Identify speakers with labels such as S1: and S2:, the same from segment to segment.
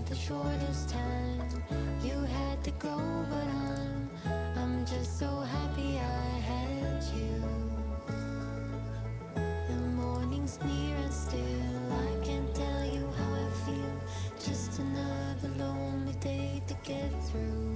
S1: had the shortest time. You had to go, but I'm just so happy I had you. The morning's near and still I can't tell you how I feel. Just another lonely day to get through.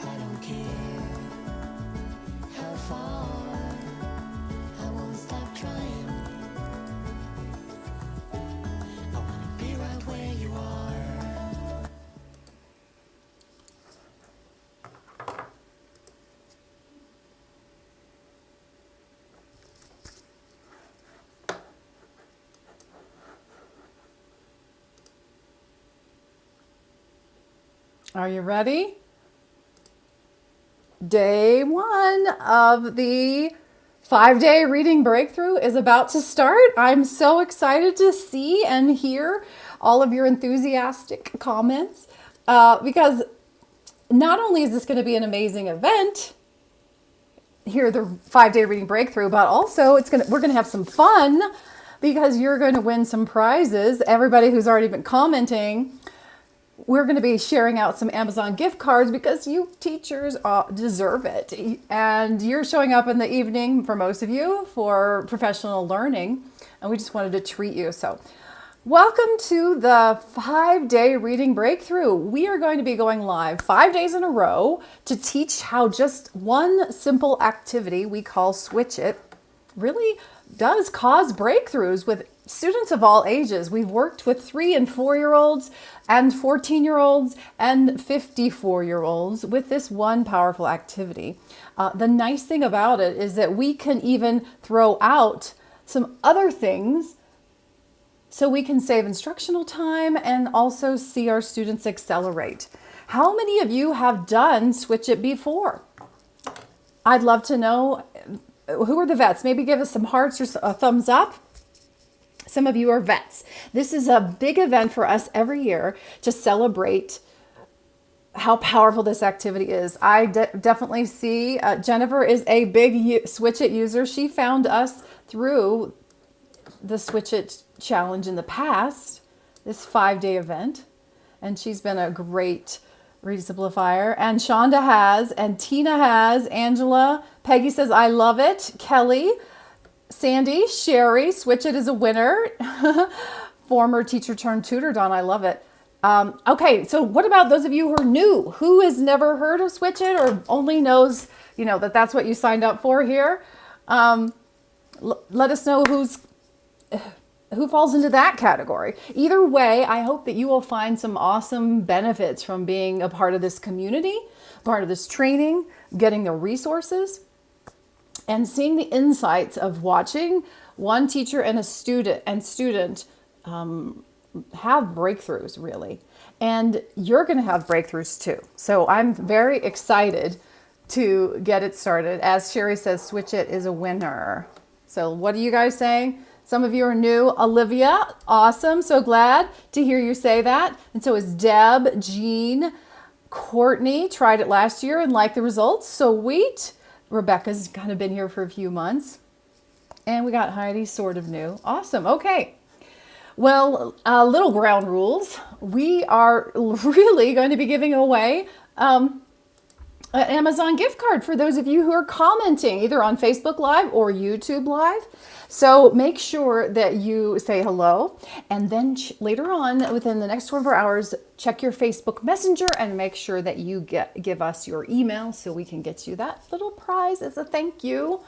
S1: I don't care how far, I won't stop trying. I wanna be right where you are.
S2: Are you ready? Day one of the 5-day reading breakthrough is about to start. I'm so excited to see and hear all of your enthusiastic comments because not only is this going to be an amazing event, here the 5-day reading breakthrough, but also we're going to have some fun because you're going to win some prizes. Everybody who's already been commenting, we're going to be sharing out some Amazon gift cards because you teachers deserve it. And you're showing up in the evening for most of you for professional learning. And we just wanted to treat you. So welcome to the 5-day reading breakthrough. We are going to be going live 5 days in a row to teach how just one simple activity we call Switch It really does cause breakthroughs with students of all ages. We've worked with 3 and 4-year-olds and 14-year-olds and 54-year-olds with this one powerful activity. The nice thing about it is that we can even throw out some other things so we can save instructional time and also see our students accelerate. How many of you have done Switch It before? I'd love to know. Who are the vets? Maybe give us some hearts or a thumbs up. Some of you are vets. This is a big event for us every year to celebrate how powerful this activity is. I definitely see Jennifer is a big Switch It user. She found us through the Switch It challenge in the past, this 5-day event, and she's been a great Resimplifier. And Shonda has, and Tina has, Angela, Peggy says, I love it. Kelly, Sandy, Sherry, Switch It is a winner. Former teacher turned tutor, Don, I love it. Okay, so what about those of you who are new? Who has never heard of Switch It or only knows, that that's what you signed up for here? Let us know who falls into that category. Either way, I hope that you will find some awesome benefits from being a part of this community, part of this training, getting the resources, and seeing the insights of watching one teacher and a student have breakthroughs, really. And you're going to have breakthroughs too. So I'm very excited to get it started. As Sherry says, Switch It is a winner. So what are you guys saying? Some of you are new. Olivia, awesome. So glad to hear you say that. And so is Deb, Jean, Courtney tried it last year and liked the results. Sweet. Rebecca's kind of been here for a few months. And we got Heidi, sort of new. Awesome. Okay. Well, little ground rules. We are really going to be giving away an Amazon gift card for those of you who are commenting either on Facebook Live or YouTube Live. So make sure that you say hello, and then later on within the next 24 hours, check your Facebook Messenger and make sure that you give us your email so we can get you that little prize as a thank you.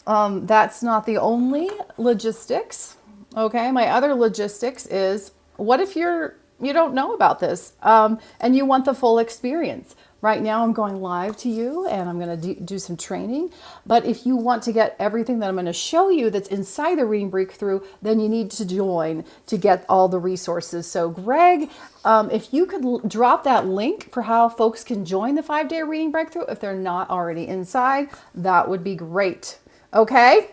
S2: That's not the only logistics. Okay, my other logistics is, what if you don't know about this and you want the full experience? Right now I'm going live to you and I'm going to do some training. But if you want to get everything that I'm going to show you that's inside the Reading Breakthrough, then you need to join to get all the resources. So Greg, if you could drop that link for how folks can join the 5-day Reading Breakthrough if they're not already inside, that would be great. Okay?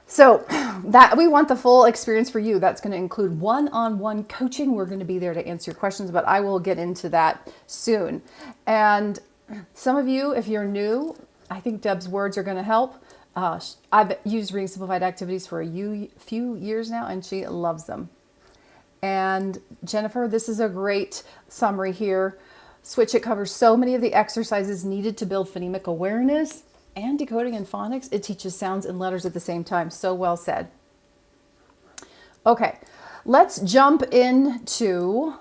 S2: So that we want the full experience for you. That's going to include one-on-one coaching. We're going to be there to answer your questions, but I will get into that soon. And some of you, if you're new, I think Deb's words are going to help. I've used Reading Simplified activities for a few years now, and she loves them. And Jennifer, this is a great summary here. Switch It covers so many of the exercises needed to build phonemic awareness and decoding and phonics. It teaches sounds and letters at the same time. So well said. Okay, let's jump into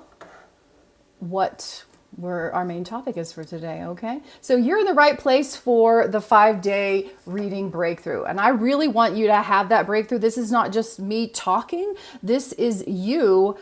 S2: what our main topic is for today, okay? So you're in the right place for the 5-day reading breakthrough. And I really want you to have that breakthrough. This is not just me talking. This is you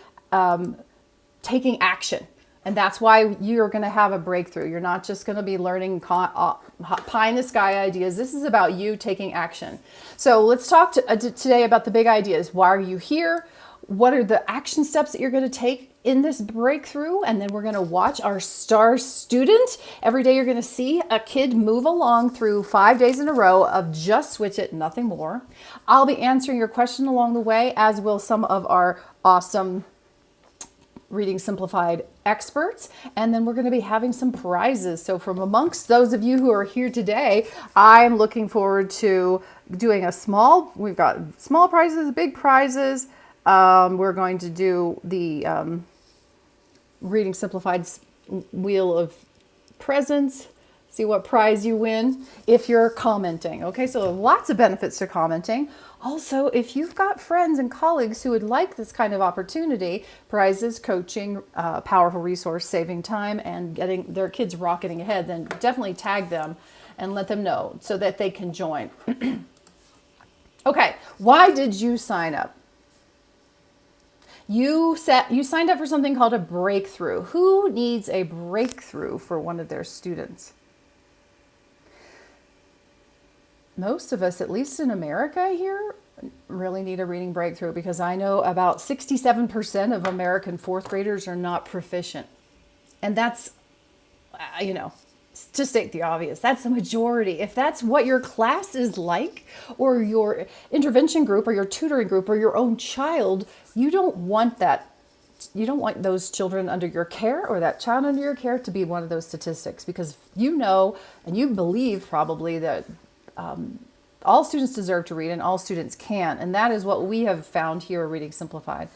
S2: taking action. And that's why you're going to have a breakthrough. You're not just going to be learning pie in the sky ideas. This is about you taking action. So let's talk today about the big ideas. Why are you here? What are the action steps that you're going to take in this breakthrough? And then we're going to watch our star student. Every day you're going to see a kid move along through 5 days in a row of just Switch It, nothing more. I'll be answering your question along the way, as will some of our awesome Reading Simplified experts. And then we're going to be having some prizes. So from amongst those of you who are here today, I'm looking forward to doing we've got small prizes, big prizes. We're going to do the Reading Simplified Wheel of Presents. See what prize you win if you're commenting. Okay, so lots of benefits to commenting. Also, if you've got friends and colleagues who would like this kind of opportunity, prizes, coaching, powerful resource, saving time, and getting their kids rocketing ahead, then definitely tag them and let them know so that they can join. Okay, why did you sign up? You signed up for something called a breakthrough. Who needs a breakthrough for one of their students? Most of us, at least in America here, really need a reading breakthrough, because I know about 67% of American fourth graders are not proficient. And that's, to state the obvious, that's the majority. If that's what your class is like, or your intervention group, or your tutoring group, or your own child, you don't want that. You don't want those children under your care, or that child under your care, to be one of those statistics, because you know, and you believe probably that all students deserve to read and all students can. And that is what we have found here at Reading Simplified.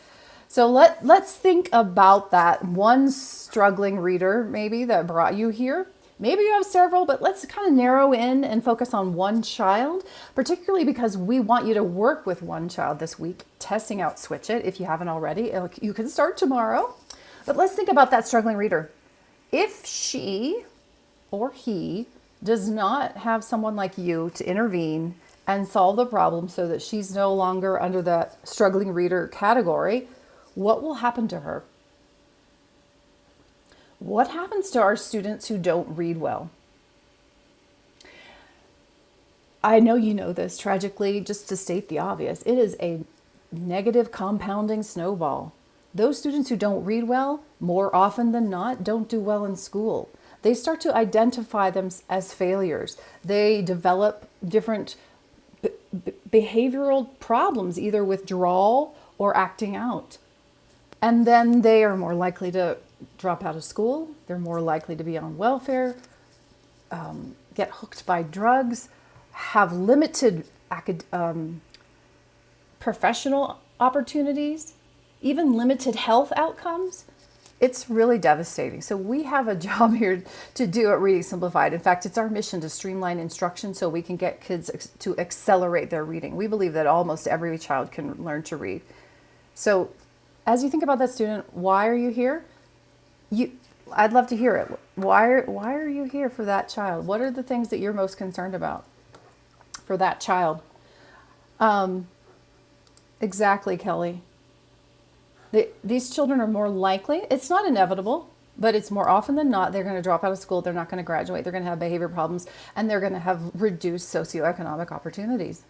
S2: So let's think about that one struggling reader maybe that brought you here. Maybe you have several, but let's kind of narrow in and focus on one child, particularly because we want you to work with one child this week, testing out Switch It. If you haven't already, you can start tomorrow. But let's think about that struggling reader. If she or he does not have someone like you to intervene and solve the problem so that she's no longer under the struggling reader category, what will happen to her? What happens to our students who don't read well? I know you know this. Tragically, just to state the obvious, it is a negative compounding snowball. Those students who don't read well, more often than not, don't do well in school. They start to identify them as failures. They develop different behavioral problems, either withdrawal or acting out. And then they are more likely to drop out of school. They're more likely to be on welfare, get hooked by drugs, have limited professional opportunities, even limited health outcomes. It's really devastating. So we have a job here to do at Reading Simplified. In fact, it's our mission to streamline instruction so we can get kids to accelerate their reading. We believe that almost every child can learn to read. So as you think about that student, why are you here? I'd love to hear it. Why are you here for that child? What are the things that you're most concerned about for that child? Exactly, Kelly. These children are more likely, it's not inevitable, but it's more often than not, they're going to drop out of school, they're not going to graduate, they're going to have behavior problems, and they're going to have reduced socioeconomic opportunities.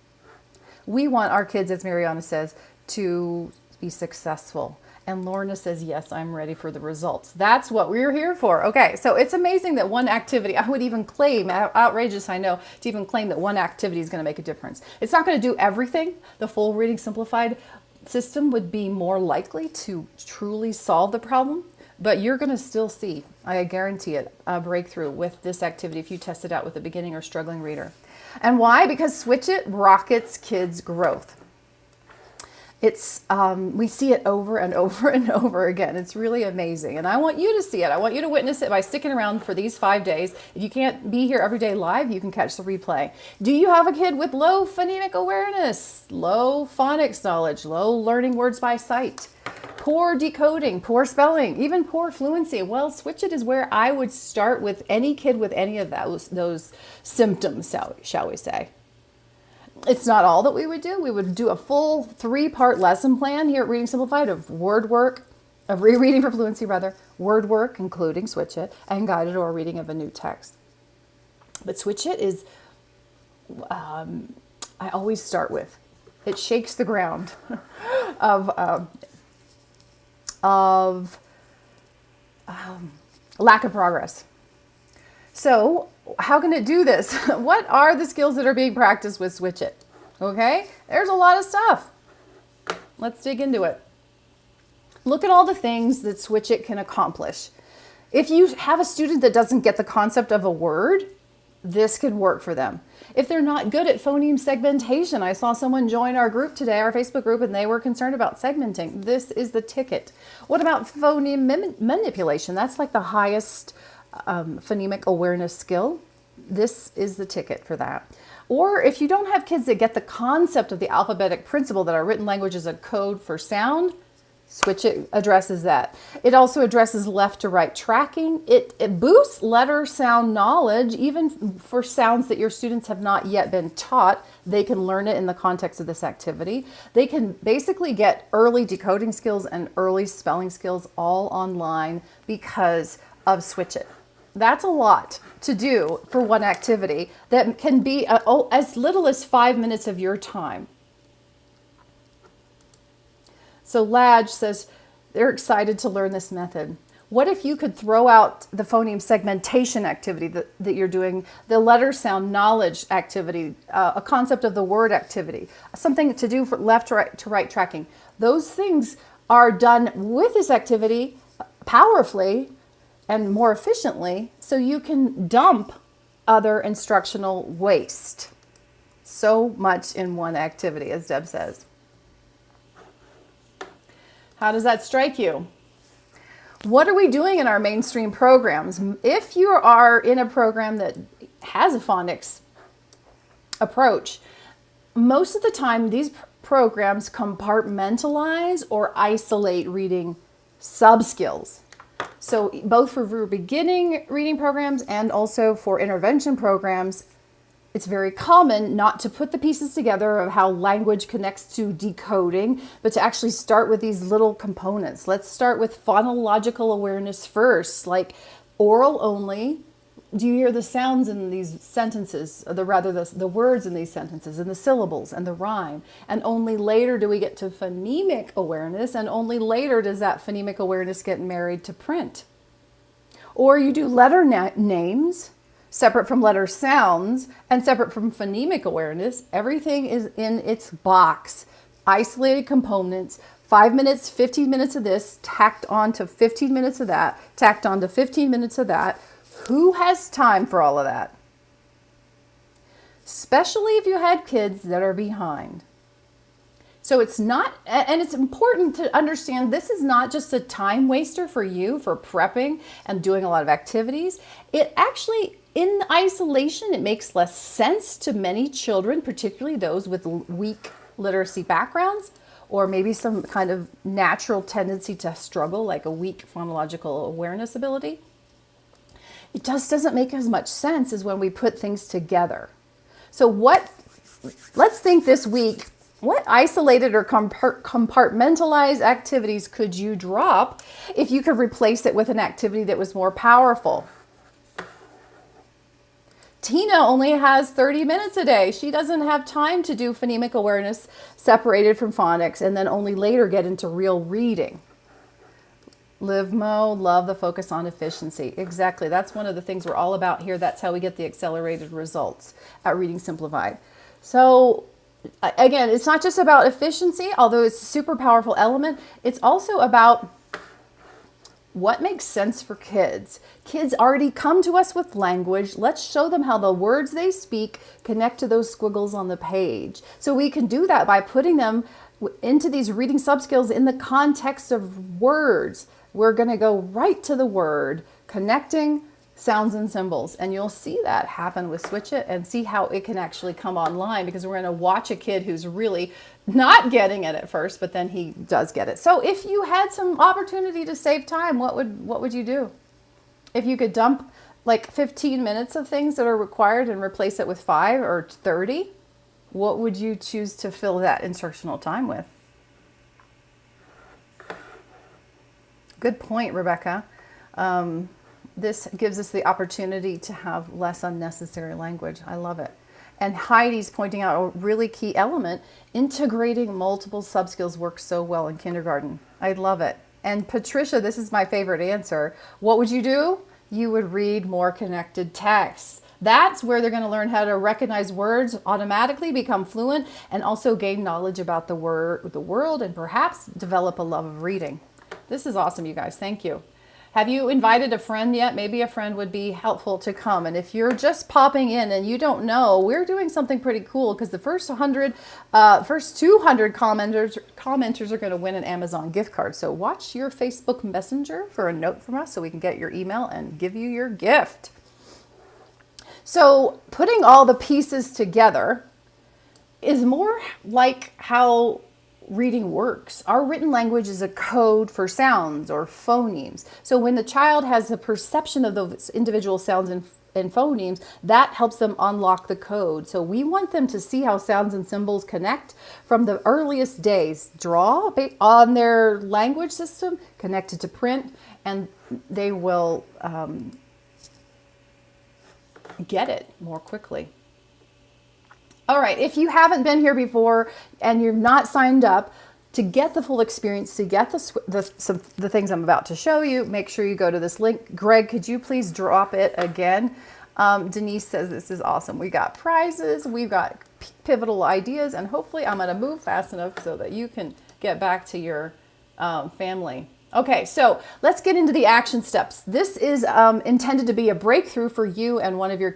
S2: We want our kids, as Mariana says, to be successful. And Lorna says, yes, I'm ready for the results. That's what we're here for. Okay, so it's amazing that one activity, I would even claim, outrageous I know, to even claim that one activity is going to make a difference. It's not going to do everything. The full Reading Simplified system would be more likely to truly solve the problem, but you're going to still see, I guarantee it, a breakthrough with this activity if you test it out with a beginning or struggling reader. And why? Because Switch It rockets kids' growth. It's we see it over and over and over again. It's really amazing. And I want you to see it. I want you to witness it by sticking around for these 5 days. If you can't be here every day live, you can catch the replay. Do you have a kid with low phonemic awareness, low phonics knowledge, low learning words by sight, poor decoding, poor spelling, even poor fluency? Well, Switch It is where I would start with any kid with any of those symptoms, shall we say. It's not all that we would do. We would do a full 3-part lesson plan here at Reading Simplified of word work, of rereading for fluency rather, word work, including Switch It, and guided or reading of a new text. But Switch It is, I always start with, it shakes the ground of lack of progress. So how can it do this? What are the skills that are being practiced with Switch It? Okay, there's a lot of stuff. Let's dig into it. Look at all the things that Switch It can accomplish. If you have a student that doesn't get the concept of a word, this could work for them. If they're not good at phoneme segmentation, I saw someone join our group today, our Facebook group, and they were concerned about segmenting. This is the ticket. What about phoneme manipulation? That's like the highest phonemic awareness skill. This is the ticket for that. Or if you don't have kids that get the concept of the alphabetic principle that our written language is a code for sound, Switch It addresses that. It also addresses left to right tracking. It boosts letter sound knowledge, even for sounds that your students have not yet been taught. They can learn it in the context of this activity. They can basically get early decoding skills and early spelling skills all online because of Switch It. That's a lot to do for one activity that can be as little as 5 minutes of your time. So Ladge says they're excited to learn this method. What if you could throw out the phoneme segmentation activity that you're doing, the letter sound knowledge activity, a concept of the word activity, something to do for left to right tracking. Those things are done with this activity powerfully and more efficiently, so you can dump other instructional waste. So much in one activity, as Deb says. How does that strike you? What are we doing in our mainstream programs? If you are in a program that has a phonics approach, most of the time these programs compartmentalize or isolate reading subskills. So both for beginning reading programs and also for intervention programs, it's very common not to put the pieces together of how language connects to decoding, but to actually start with these little components. Let's start with phonological awareness first, like oral only. Do you hear the sounds in these sentences, or the words in these sentences, and the syllables and the rhyme? And only later do we get to phonemic awareness, and only later does that phonemic awareness get married to print. Or you do letter names, separate from letter sounds, and separate from phonemic awareness. Everything is in its box, isolated components, 5 minutes, 15 minutes of this, tacked on to 15 minutes of that, tacked on to 15 minutes of that. Who has time for all of that? Especially if you had kids that are behind. So it's not, and it's important to understand this is not just a time waster for you for prepping and doing a lot of activities. It actually, in isolation, it makes less sense to many children, particularly those with weak literacy backgrounds, or maybe some kind of natural tendency to struggle, like a weak phonological awareness ability. It just doesn't make as much sense as when we put things together. So let's think this week, what isolated or compartmentalized activities could you drop if you could replace it with an activity that was more powerful? Tina only has 30 minutes a day. She doesn't have time to do phonemic awareness separated from phonics and then only later get into real reading. Live Mo, love the focus on efficiency. Exactly. That's one of the things we're all about here. That's how we get the accelerated results at Reading Simplified. So again, it's not just about efficiency, although it's a super powerful element. It's also about what makes sense for kids. Kids already come to us with language. Let's show them how the words they speak connect to those squiggles on the page. So we can do that by putting them into these reading subskills in the context of words. We're going to go right to the word, connecting sounds and symbols. And you'll see that happen with Switch It and see how it can actually come online, because we're going to watch a kid who's really not getting it at first, but then he does get it. So if you had some opportunity to save time, what would you do? If you could dump like 15 minutes of things that are required and replace it with 5 or 30, what would you choose to fill that instructional time with? Good point, Rebecca. This gives us the opportunity to have less unnecessary language. I love it. And Heidi's pointing out a really key element. Integrating multiple subskills works so well in kindergarten. I love it. And Patricia, this is my favorite answer. What would you do? You would read more connected texts. That's where they're going to learn how to recognize words automatically, become fluent, and also gain knowledge about the world, and perhaps develop a love of reading. This is awesome, you guys. Thank you. Have you invited a friend yet? Maybe a friend would be helpful to come. And if you're just popping in and you don't know, we're doing something pretty cool, because the first 200 commenters are going to win an Amazon gift card. So watch your Facebook Messenger for a note from us so we can get your email and give you your gift. So putting all the pieces together is more like how reading works. Our written language is a code for sounds or phonemes. So when the child has a perception of those individual sounds and phonemes, that helps them unlock the code. So we want them to see how sounds and symbols connect from the earliest days. Draw on their language system, connected to print, and they will get it more quickly. All right, if you haven't been here before and you're not signed up, to get the full experience, to get the things I'm about to show you, make sure you go to this link. Greg, could you please drop it again? Denise says this is awesome. We got prizes, we've got pivotal ideas, and hopefully I'm going to move fast enough so that you can get back to your family. Okay, so let's get into the action steps. This is intended to be a breakthrough for you and one of your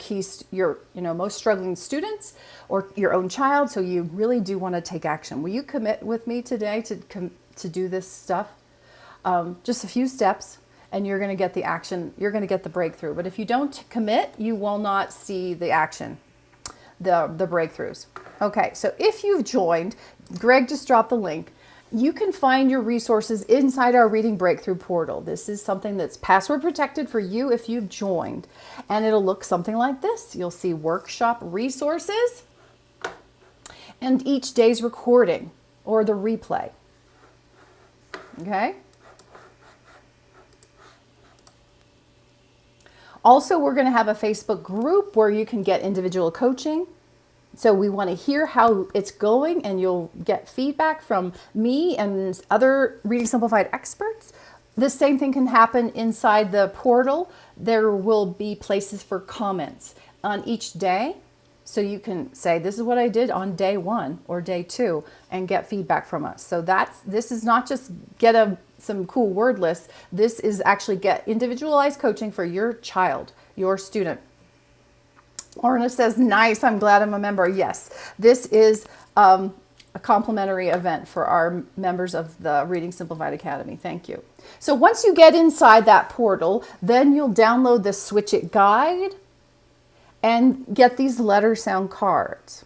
S2: most struggling students or your own child. So you really do want to take action. Will you commit with me today to do this stuff? Just a few steps, and you're going to get the action. You're going to get the breakthrough. But if you don't commit, you will not see the action, the breakthroughs. Okay, so if you've joined, Greg just dropped the link. You can find your resources inside our Reading Breakthrough portal. This is something that's password protected for you if you've joined. And it'll look something like this. You'll see workshop resources and each day's recording or the replay. Okay? Also, we're going to have a Facebook group where you can get individual coaching. So we want to hear how it's going, and you'll get feedback from me and other Reading Simplified experts. The same thing can happen inside the portal. There will be places for comments on each day. So you can say, this is what I did on day 1 or day 2, and get feedback from us. So this is not just get some cool word lists. This is actually get individualized coaching for your child, your student. Orna says, nice, I'm glad I'm a member. Yes, this is a complimentary event for our members of the Reading Simplified Academy. Thank you. So once you get inside that portal, then you'll download the Switch It guide and get these letter sound cards.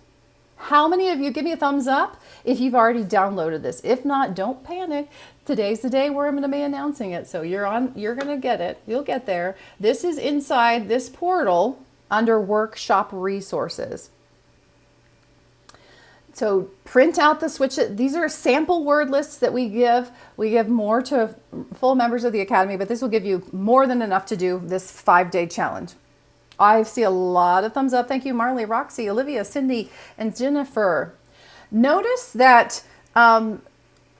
S2: How many of you, give me a thumbs up if you've already downloaded this. If not, don't panic. Today's the day where I'm going to be announcing it. So you're going to get it. You'll get there. This is inside this portal under workshop resources. So print out the Switch It. These are sample word lists that we give. We give more to full members of the Academy, but this will give you more than enough to do this 5-day challenge. I see a lot of thumbs up. Thank you, Marley, Roxy, Olivia, Cindy, and Jennifer. Notice that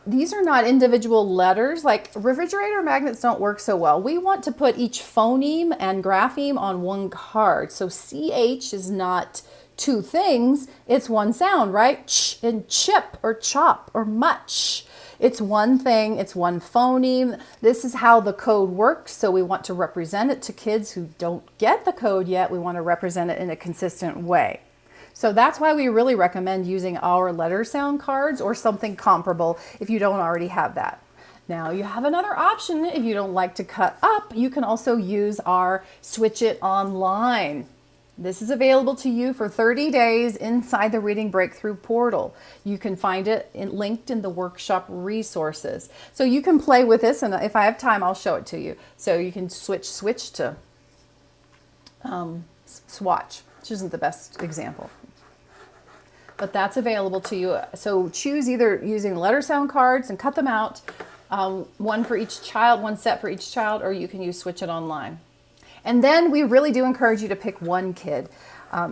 S2: these are not individual letters. Like refrigerator magnets don't work so well. We want to put each phoneme and grapheme on one card. So CH is not two things, it's one sound, right? Ch and chip or chop or much. It's one thing, it's one phoneme. This is how the code works. So we want to represent it to kids who don't get the code yet. We want to represent it in a consistent way. So that's why we really recommend using our letter sound cards or something comparable if you don't already have that. Now you have another option. If you don't like to cut up, you can also use our Switch It Online. This is available to you for 30 days inside the Reading Breakthrough portal. You can find it linked in the workshop resources. So you can play with this, and if I have time, I'll show it to you. So you can switch to swatch, which isn't the best example. But that's available to you. So choose either using letter sound cards and cut them out, one for each child, one set for each child, or you can use Switch It Online. And then we really do encourage you to pick one kid.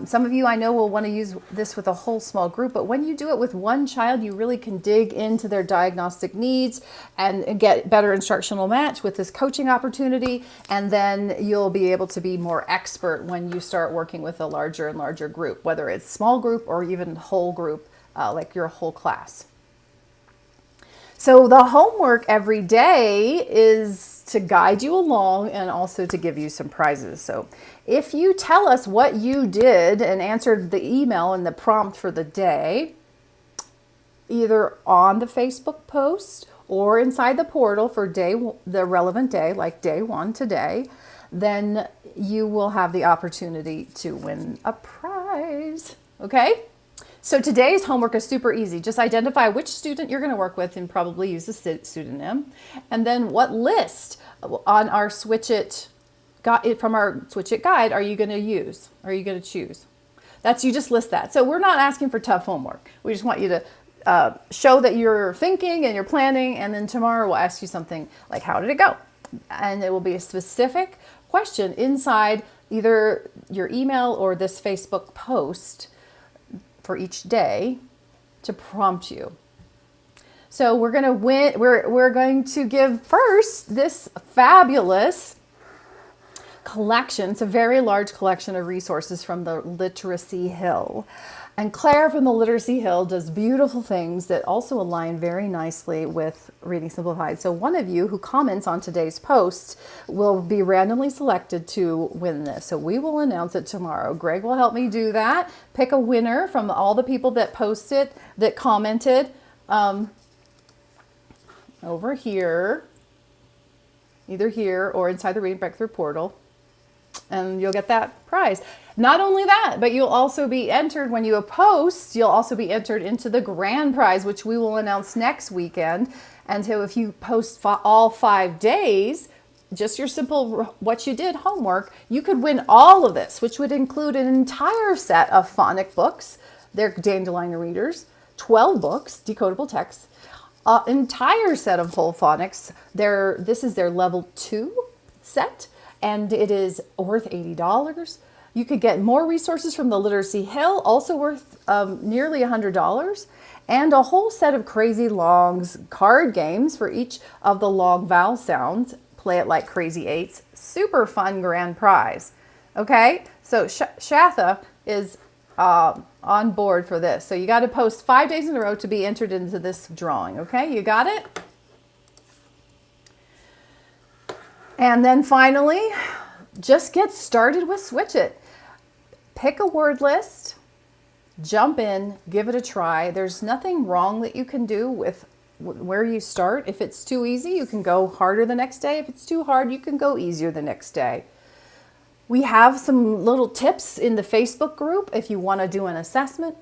S2: Some of you I know will want to use this with a whole small group, but when you do it with one child, you really can dig into their diagnostic needs and get better instructional match with this coaching opportunity. And then you'll be able to be more expert when you start working with a larger and larger group, whether it's small group or even whole group, like your whole class. So the homework every day is to guide you along and also to give you some prizes. So if you tell us what you did and answered the email and the prompt for the day, either on the Facebook post or inside the portal for the relevant day, like day 1 today, then you will have the opportunity to win a prize. Okay? So today's homework is super easy. Just identify which student you're going to work with and probably use a pseudonym. And then what list on our Switch It from our Switch It guide are you going to use? Are you going to choose? You just list that. So we're not asking for tough homework. We just want you to show that you're thinking and you're planning. And then tomorrow we'll ask you something like, how did it go? And it will be a specific question inside either your email or this Facebook post for each day to prompt you. So we're going to give first this fabulous collection. It's a very large collection of resources from the Literacy Hill. And Claire from the Literacy Hill does beautiful things that also align very nicely with Reading Simplified. So one of you who comments on today's post will be randomly selected to win this. So we will announce it tomorrow. Greg will help me do that. Pick a winner from all the people that posted, that commented over here, either here or inside the Reading Breakthrough portal. And you'll get that prize. Not only that, but you'll also be entered when you post, you'll also be entered into the grand prize, which we will announce next weekend. And so if you post all 5 days, just your simple what you did homework, you could win all of this, which would include an entire set of phonic books. They're Dandelion Readers, 12 books, decodable texts, entire set of whole phonics. This is their level 2 set. And it is worth $80. You could get more resources from the Literacy Hill, also worth nearly $100, and a whole set of Crazy Longs card games for each of the long vowel sounds. Play it like Crazy Eights. Super fun grand prize. Okay, so Shatha is on board for this. So you got to post 5 days in a row to be entered into this drawing. Okay, you got it? And then finally, just get started with Switch It. Pick a word list, jump in, give it a try. There's nothing wrong that you can do with where you start. If it's too easy, you can go harder the next day. If it's too hard, you can go easier the next day. We have some little tips in the Facebook group if you want to do an assessment.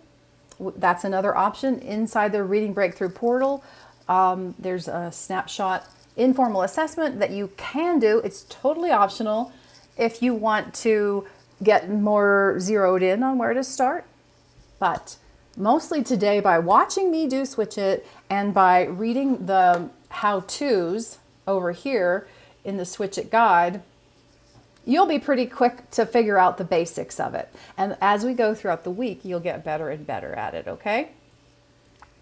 S2: That's another option inside the Reading Breakthrough portal. There's a snapshot informal assessment that you can do. It's totally optional if you want to get more zeroed in on where to start. But mostly today, by watching me do Switch It and by reading the how-tos over here in the Switch It guide, you'll be pretty quick to figure out the basics of it. And as we go throughout the week, you'll get better and better at it, okay?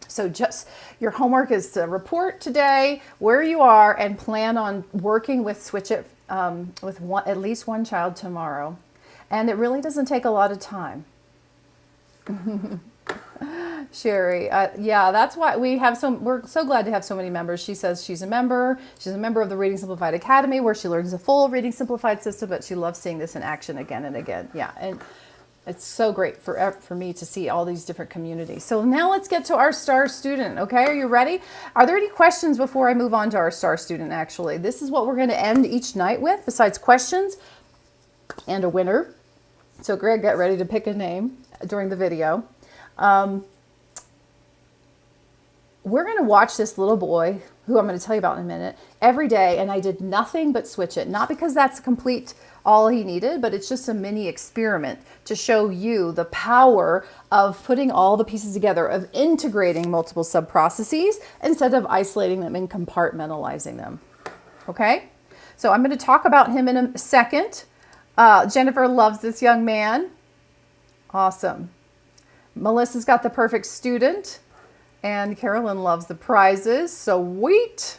S2: So just your homework is to report today where you are and plan on working with Switch It with at least one child tomorrow. And it really doesn't take a lot of time. Sherry, yeah, that's why we're so glad to have so many members. She says she's a member. She's a member of the Reading Simplified Academy where she learns the full Reading Simplified system, but she loves seeing this in action again and again. Yeah, and it's so great for me to see all these different communities. So now let's get to our star student, okay? Are you ready? Are there any questions before I move on to our star student, actually? This is what we're going to end each night with, besides questions and a winner. So Greg, get ready to pick a name during the video. We're going to watch this little boy, who I'm going to tell you about in a minute, every day, and I did nothing but switch it. Not because that's complete all he needed, but it's just a mini experiment to show you the power of putting all the pieces together, of integrating multiple sub-processes instead of isolating them and compartmentalizing them. Okay? So I'm going to talk about him in a second. Jennifer loves this young man. Awesome. Melissa's got the perfect student. And Carolyn loves the prizes. Sweet.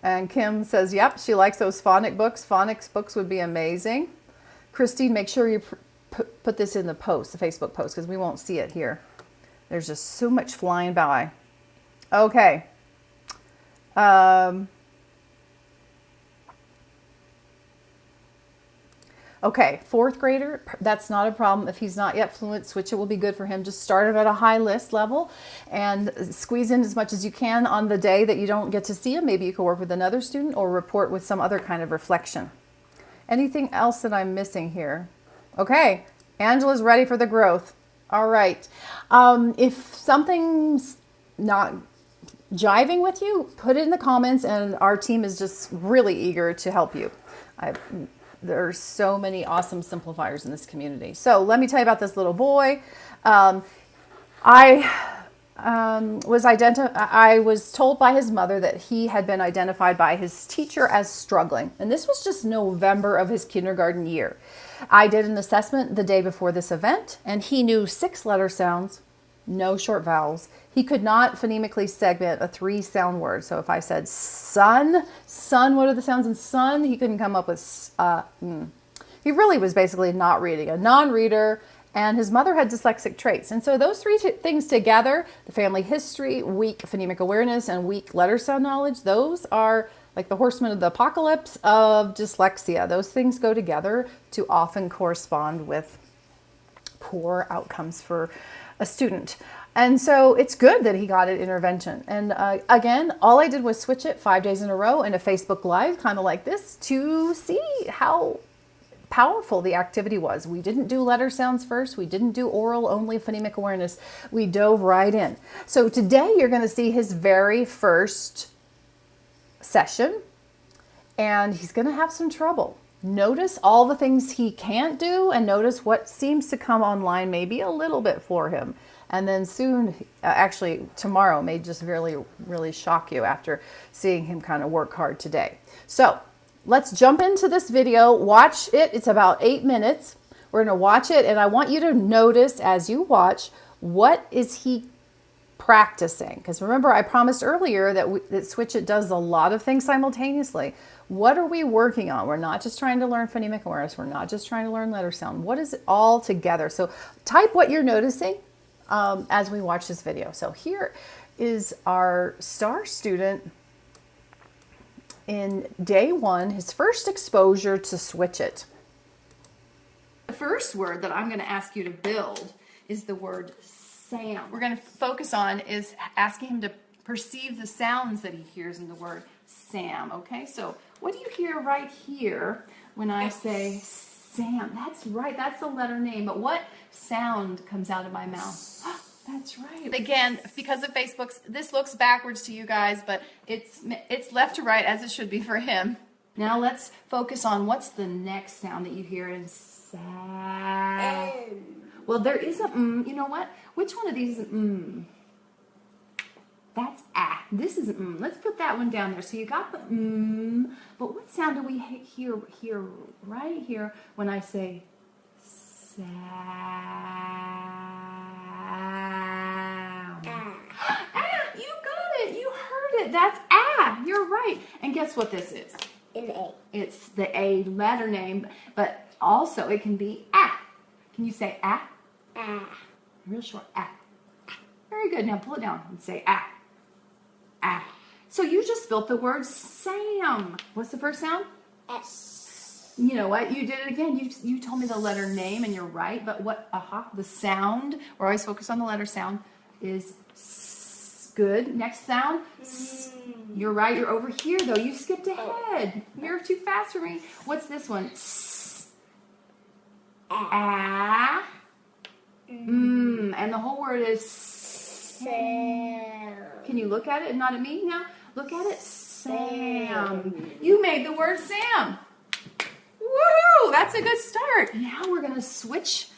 S2: And Kim says, yep, she likes those phonic books. Phonics books would be amazing. Christine, make sure you put this in the post, the Facebook post, because we won't see it here. There's just so much flying by. Okay. Okay, fourth grader, that's not a problem. If he's not yet fluent, Switch It will be good for him. Just start him at a high list level and squeeze in as much as you can on the day that you don't get to see him. Maybe you could work with another student or report with some other kind of reflection. Anything else that I'm missing here? Okay, Angela's ready for the growth. All right. If something's not jiving with you, put it in the comments and our team is just really eager to help you. There's so many awesome simplifiers in this community. So let me tell you about this little boy. I was told by his mother that he had been identified by his teacher as struggling. And this was just November of his kindergarten year. I did an assessment the day before this event, and he knew 6 letter sounds, no short vowels. He could not phonemically segment a 3-sound word. So if I said sun, what are the sounds in sun? He couldn't come up with He really was basically not reading, a non-reader, and his mother had dyslexic traits. And so those 3 things together, the family history, weak phonemic awareness, and weak letter sound knowledge, those are like the horsemen of the apocalypse of dyslexia. Those things go together to often correspond with poor outcomes for a student. And so it's good that he got an intervention. And again, all I did was switch it 5 days in a row in a Facebook Live, kind of like this, to see how powerful the activity was. We didn't do letter sounds first. We didn't do oral only phonemic awareness. We dove right in. So today you're going to see his very first session, and he's going to have some trouble. Notice all the things he can't do and notice what seems to come online maybe a little bit for him. And then soon, actually tomorrow may just really, really shock you after seeing him kind of work hard today. So let's jump into this video. Watch it. It's about 8 minutes. We're going to watch it, and I want you to notice as you watch, what is he practicing? Because remember, I promised earlier that Switch It does a lot of things simultaneously. What are we working on? We're not just trying to learn phonemic awareness. We're not just trying to learn letter sound. What is it all together? So type what you're noticing as we watch this video. So here is our star student in day 1, his first exposure to Switch It. The first word that I'm going to ask you to build is the word Sam. We're going to focus on is asking him to perceive the sounds that he hears in the word Sam. Okay, so what do you hear right here when I say Sam? That's right, that's the letter name, but what sound comes out of my mouth? That's right. Again, because of Facebook's, this looks backwards to you guys, but it's left to right as it should be for him. Now let's focus on what's the next sound that you hear in Sam. Well, there is a you know what? Which one of these is That's ah. This is Let's put that one down there. So you got the but what sound do we hear right here when I say sound? it. That's ah. You're right. And guess what this is?
S3: An A.
S2: It's the A letter name, but also it can be ah. Can you say ah?
S3: Ah.
S2: Real short, ah. Very good. Now pull it down and say ah. Ah. So you just built the word Sam. What's the first sound?
S3: S.
S2: You know what? You did it again. You told me the letter name, and you're right. But what? The sound. We're always focused on the letter sound. Is s. Good. Next sound. S. You're right. You're over here though. You skipped ahead. You're too fast for me. What's this one? S. Ah. And the whole word is
S3: Sam.
S2: Can you look at it and not at me now? Look at it. Sam. You made the word Sam. Woohoo! That's a good start. Now we're going to switch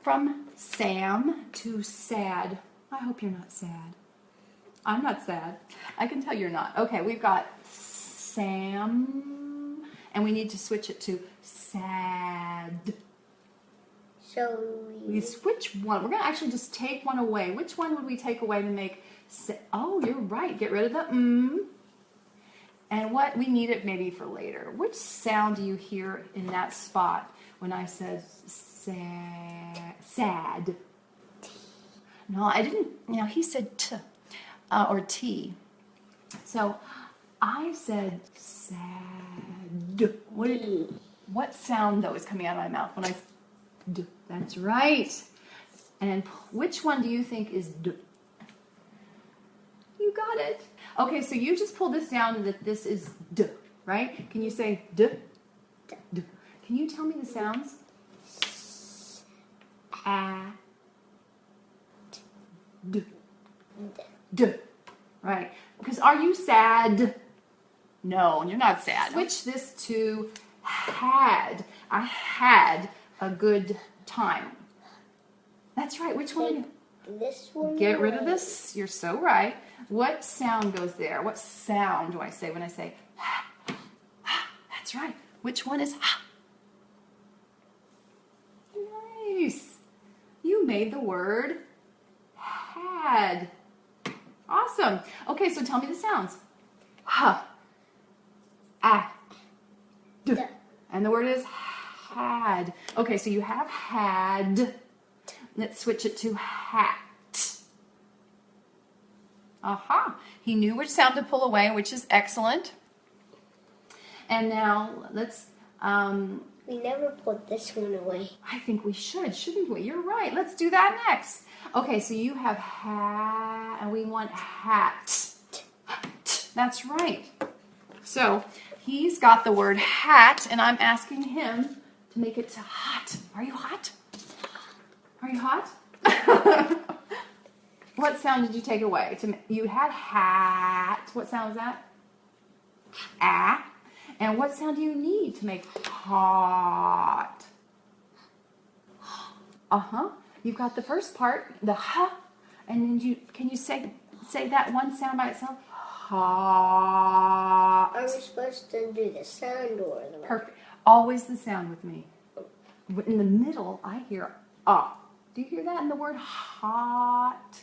S2: from Sam to sad. I hope you're not sad. I'm not sad. I can tell you're not. Okay, we've got Sam, and we need to switch it to sad.
S3: So
S2: We switch one. We're going to actually just take one away. Which one would we take away to make oh, you're right. Get rid of the And what we need it maybe for later. Which sound do you hear in that spot when I said sad? No, I didn't. Now he said t or t. So I said sad. What sound though is coming out of my mouth when I d? That's right. And which one do you think is d? You got it. Okay, so you just pull this down that this is d, right? Can you say d? D. Can you tell me the sounds? Ah. D. D. Right. Because are you sad? No, you're not sad. Switch this to had. I had a good time. That's right. Which one?
S3: this one.
S2: Get rid of this. You're so right. What sound goes there? What sound do I say when I say ha? That's right. Which one is ha? Nice. You made the word had. Awesome. Okay, so tell me the sounds. Ha. Ah. D. And the word is had. Okay, so you have had. Let's switch it to hat. Aha. He knew which sound to pull away, which is excellent. And now let's...
S3: We never put this one away.
S2: I think we should, shouldn't we? You're right. Let's do that next. Okay, so you have hat, and we want hat. That's right. So he's got the word hat, and I'm asking him to make it to hot. Are you hot? Are you hot? What sound did you take away? You had hat. What sound was that? Ah. And what sound do you need to make hot? Uh-huh. You've got the first part, the huh, and then can you say that one sound by itself? Hot.
S3: Are we supposed to do the sound or the word?
S2: Perfect. Always the sound with me. In the middle, I hear ah. Do you hear that in the word hot?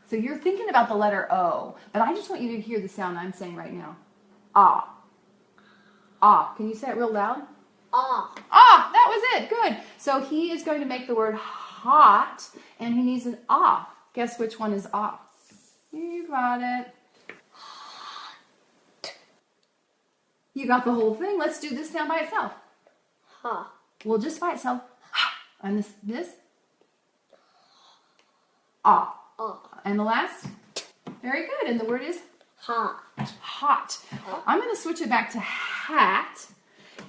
S2: So you're thinking about the letter O, but I just want you to hear the sound I'm saying right now. Ah. Ah. Can you say it real loud?
S3: Ah.
S2: Ah, that was it. Good. So he is going to make the word hot, and he needs an ah. Guess which one is ah? You got it. You got the whole thing. Let's do this sound by itself.
S3: Ha.
S2: Well, just by itself. And this. Ah.
S3: Ah.
S2: And the last? Very good. And the word is
S3: Hot.
S2: hot. I'm going to switch it back to hat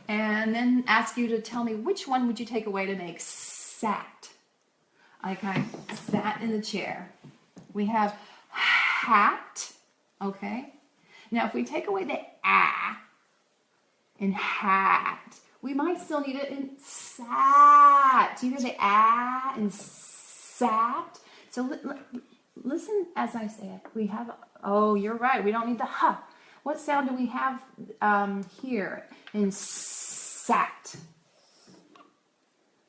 S2: and then ask you to tell me which one would you take away to make sat. Like I sat in the chair. We have hat. Okay. Now, if we take away the ah in hat, we might still need it in sat. Do you hear the ah in sat? So listen as I say it. We have, oh, you're right. We don't need the huh. What sound do we have here in sat?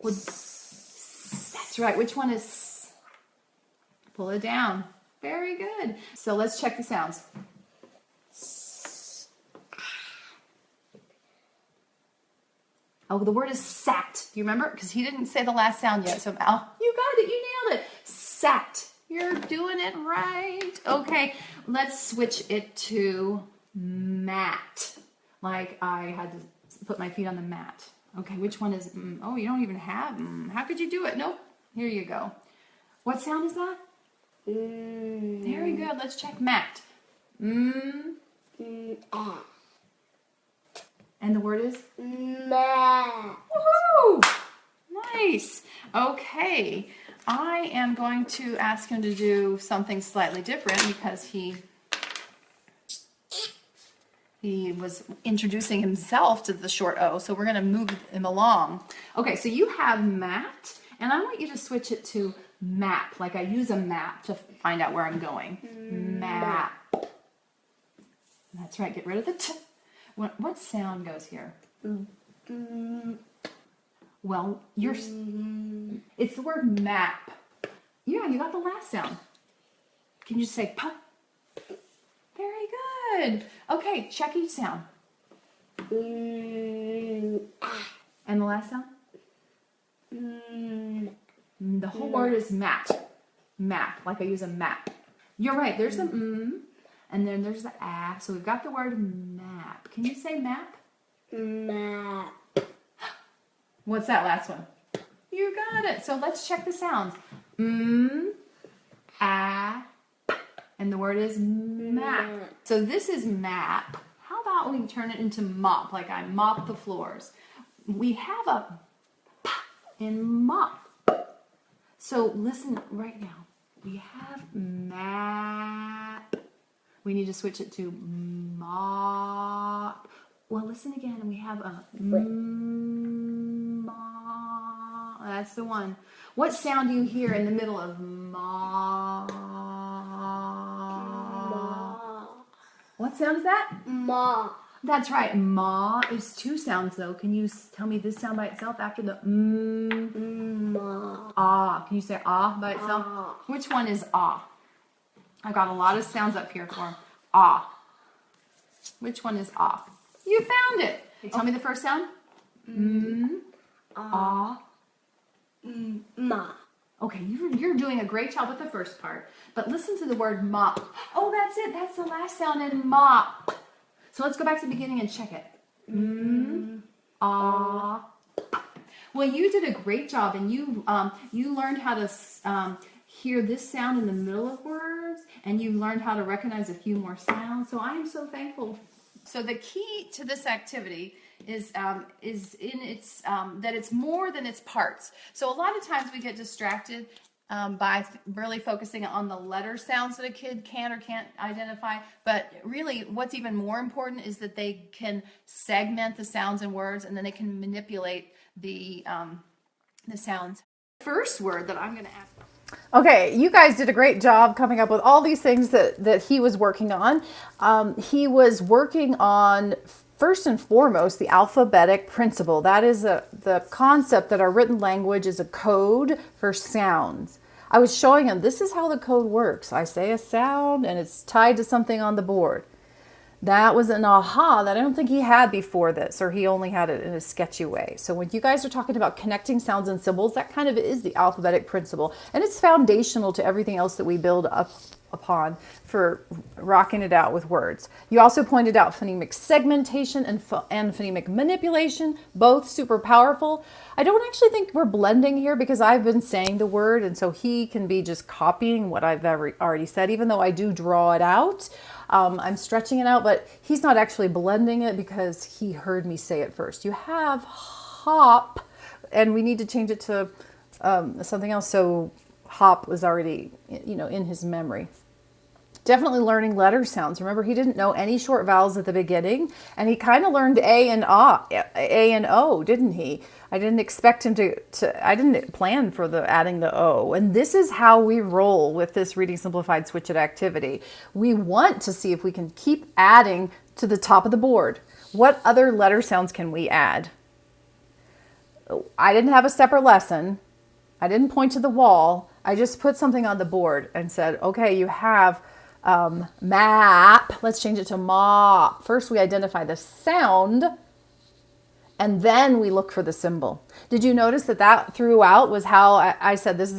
S2: That's right. Which one is? Pull it down. Very good. So let's check the sounds. Oh, the word is sat. Do you remember? Because he didn't say the last sound yet. So, Mal, you got it. You nailed it. Sat. You're doing it right. Okay, let's switch it to mat. Like I had to put my feet on the mat. Okay, which one is, oh, you don't even have, how could you do it? Nope. Here you go. What sound is that? Very good. Let's check mat.
S3: Ah.
S2: And the word is?
S3: Ma.
S2: Woohoo! Nice. Okay. I am going to ask him to do something slightly different because he was introducing himself to the short O, so we're going to move him along. Okay, so you have mat, and I want you to switch it to map, like I use a map to find out where I'm going. Map. That's right, get rid of the T. What sound goes here? Well, it's the word map. Yeah, you got the last sound. Can you say P? Very good. Okay, check each sound. And the last sound? The whole word is map. Map, like I use a map. You're right, there's the and then there's the a. So we've got the word map. Can you say map?
S3: Map.
S2: What's that last one? You got it. So let's check the sounds. A, and the word is map. So this is map. How about we turn it into mop, like I mop the floors? We have a p in mop. So listen right now. We have map. We need to switch it to mop. Well, listen again. We have a mop. That's the one. What sound do you hear in the middle of mop? What sound is that?
S3: Ma.
S2: That's right. Ma is two sounds, though. Can you tell me this sound by itself after the
S3: Ma.
S2: ah? Can you say ah by itself?
S3: Ah.
S2: Which one is ah? I got a lot of sounds up here for ah. Which one is ah? You found it. Okay, tell me the first sound. Ah.
S3: Ma.
S2: Okay, you're doing a great job with the first part. But listen to the word mop. Oh, that's it. That's the last sound in mop. So let's go back to the beginning and check it. Ah. Well, you did a great job, and you learned how to hear this sound in the middle of words, and you learned how to recognize a few more sounds. So I am so thankful. So the key to this activity is in its that it's more than its parts. So a lot of times we get distracted by really focusing on the letter sounds that a kid can or can't identify. But really, what's even more important is that they can segment the sounds and words, and then they can manipulate the sounds. First word that I'm going to ask.
S4: Okay, you guys did a great job coming up with all these things that he was working on. He was working on, first and foremost, the alphabetic principle. That is the concept that our written language is a code for sounds. I was showing him, this is how the code works. I say a sound and it's tied to something on the board. That was an aha that I don't think he had before this, or he only had it in a sketchy way. So when you guys are talking about connecting sounds and symbols, that kind of is the alphabetic principle. And it's foundational to everything else that we build up upon for rocking it out with words. You also pointed out phonemic segmentation and phonemic manipulation, both super powerful. I don't actually think we're blending here because I've been saying the word, and so he can be just copying what I've already said, even though I do draw it out. I'm stretching it out, but he's not actually blending it because he heard me say it first. You have hop, and we need to change it to something else. So hop was already, in his memory. Definitely learning letter sounds. Remember, he didn't know any short vowels at the beginning, and he kind of learned A and O, didn't he? I didn't expect him to I didn't plan for adding the O. And this is how we roll with this Reading Simplified Switch It activity. We want to see if we can keep adding to the top of the board. What other letter sounds can we add? I didn't have a separate lesson. I didn't point to the wall. I just put something on the board and said, okay, you have map. Let's change it to mop. First, we identify the sound, and then we look for the symbol. Did you notice that throughout was how I said this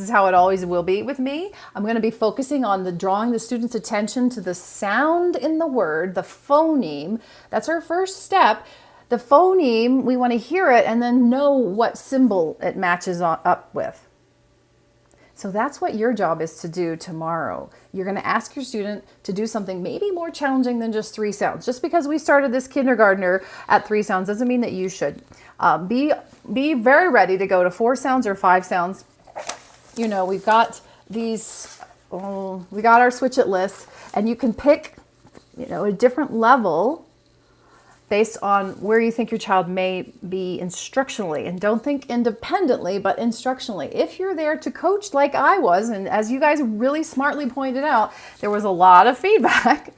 S4: is how it always will be with me? I'm going to be focusing on drawing the student's attention to the sound in the word, the phoneme. That's our first step. The phoneme, we want to hear it and then know what symbol it matches up with. So that's what your job is to do tomorrow. You're going to ask your student to do something maybe more challenging than just 3 sounds. Just because we started this kindergartner at 3 sounds doesn't mean that you should. Be very ready to go to 4 sounds or 5 sounds. You know, we've got these, we got our switch it lists, and you can pick, you know, a different level based on where you think your child may be instructionally. And don't think independently, but instructionally. If you're there to coach like I was, and as you guys really smartly pointed out, there was a lot of feedback.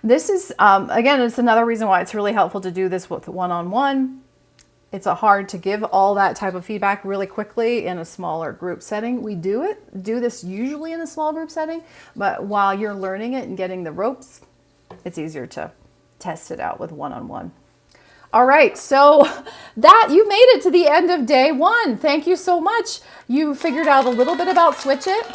S4: This is, again, it's another reason why it's really helpful to do this with one-on-one. It's hard to give all that type of feedback really quickly in a smaller group setting. We do this usually in a small group setting, but while you're learning it and getting the ropes, it's easier to test it out with one-on-one. All right, so that you made it to the end of day 1. Thank you so much. You figured out a little bit about Switch It.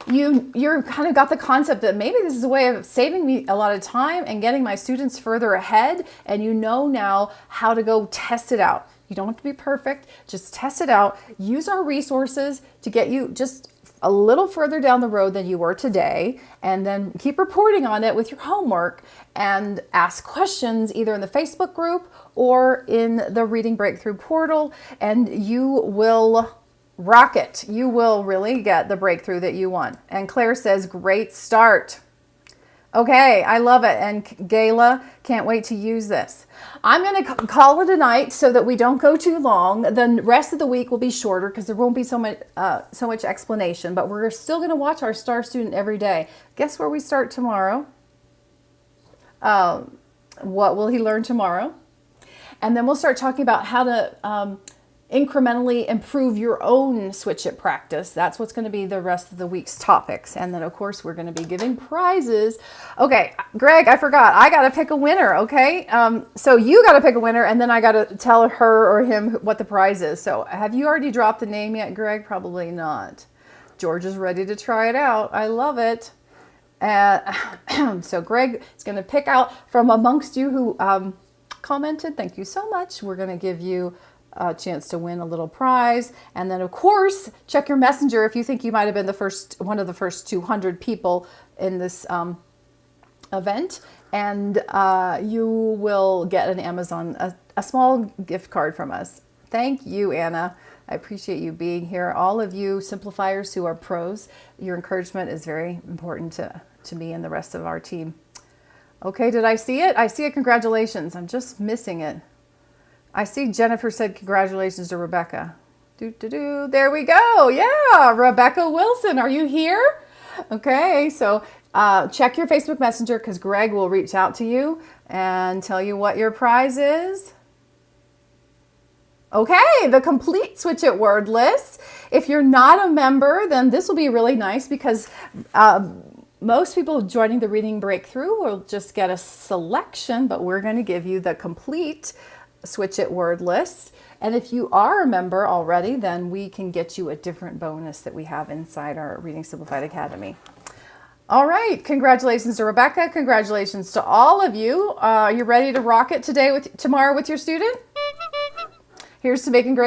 S4: You're kind of got the concept that maybe this is a way of saving me a lot of time and getting my students further ahead, and you know now how to go test it out. You don't have to be perfect, just test it out. Use our resources to get you just a little further down the road than you were today, and then keep reporting on it with your homework and ask questions either in the Facebook group or in the Reading Breakthrough portal, and you will rock it. You will really get the breakthrough that you want. And Claire says, great start. Okay, I love it. And Gayla, can't wait to use this. I'm going to call it a night so that we don't go too long. The rest of the week will be shorter because there won't be so much explanation, but we're still going to watch our star student every day. Guess where we start tomorrow? What will he learn tomorrow? And then we'll start talking about how to incrementally improve your own Switch It practice. That's what's going to be the rest of the week's topics. And then, of course, we're going to be giving prizes. Okay, Greg, I forgot. I got to pick a winner, okay? So you got to pick a winner, and then I got to tell her or him what the prize is. So have you already dropped the name yet, Greg? Probably not. George is ready to try it out. I love it. So Greg is going to pick out from amongst you who commented. Thank you so much. We're going to give you a chance to win a little prize. And then, of course, check your messenger if you think you might have been one of the first 200 people in this event. And you will get an Amazon, a small gift card from us. Thank you, Anna. I appreciate you being here. All of you simplifiers who are pros, your encouragement is very important to me and the rest of our team. Okay, did I see it? I see it. Congratulations. I'm just missing it. I see Jennifer said congratulations to Rebecca. There we go. Yeah, Rebecca Wilson, are you here? Okay, so check your Facebook Messenger because Greg will reach out to you and tell you what your prize is. Okay, the complete Switch It word list. If you're not a member, then this will be really nice because most people joining the Reading Breakthrough will just get a selection, but we're going to give you the complete Switch It word list. And if you are a member already, then we can get you a different bonus that we have inside our Reading Simplified Academy. All right, congratulations to Rebecca. Congratulations to all of you. Are you ready to rock it tomorrow with your student? Here's to making great